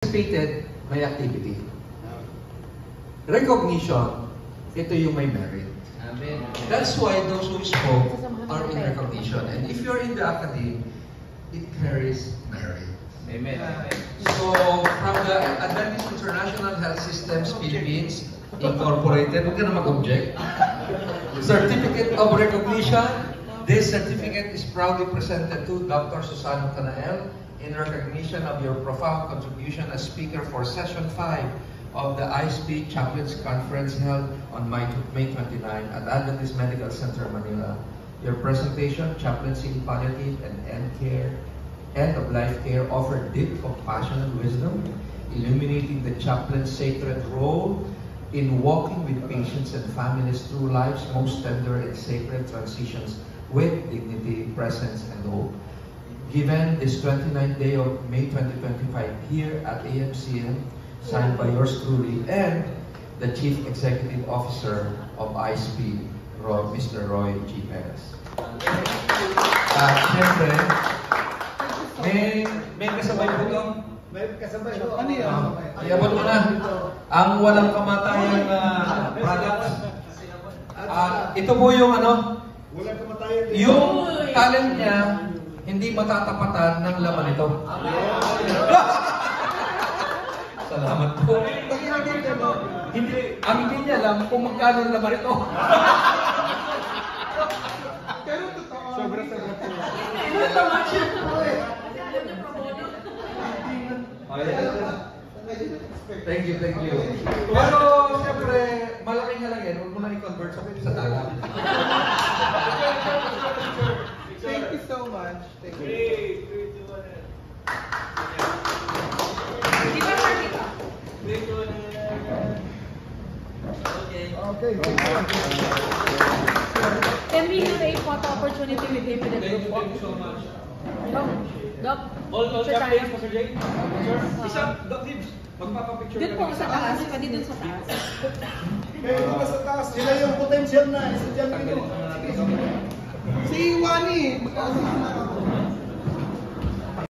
Participated, may activity. Recognition, ito yung may merit. Amen. That's why those who spoke are in recognition. And if you're in the academy, it carries merit. Amen. So, from the Adventist International Health Systems Philippines Incorporated, huwag ka na mag-object. Certificate of Recognition. This certificate is proudly presented to Dr. Susano Tanael in recognition of your profound contribution as speaker for Session 5 of the ISP Champions Conference held on May 29 at Adventist Medical Center, Manila. Your presentation, Chaplaincy in Palliative and End-of-Life Care, offered deep compassion and wisdom, illuminating the chaplain's sacred role in walking with patients and families through life's most tender and sacred transitions with dignity, presence, and hope. Given this 29th day of May 2025 here at AMCM, signed by yours truly and the Chief Executive Officer of ISP, Mr. Roy G. Perez. Siyempre, may kasabay po ito. May kasabay po. Ano yan? Iabot mo na ang walang kamatayang products. Ito po yung ano, Walang kamatayan. yung talent niya, hindi matatapatan ng laman ito. Salamat po. Hindi niya alam kung magkano ang laman ito. Pero totoo. Sobra-sobra po. Thank you. Pero siyempre, malaking halaga yan. Huwag mo na i-convert sa dagat. Thank you so much. Thank you. 3, 2, 1. Okay. Can we have a photo opportunity with him with the group? Thank you so much. Doc? All Sir chaplains, Tayo? Pastor Jay? Sir? Isa, Doc Tibbs, magpapapicture Dun po sa taas, pwede dun sa taas. Kayo ba sa taas? Sila yung potential na estudyante ko. Si Wani. Magkakasama na ako.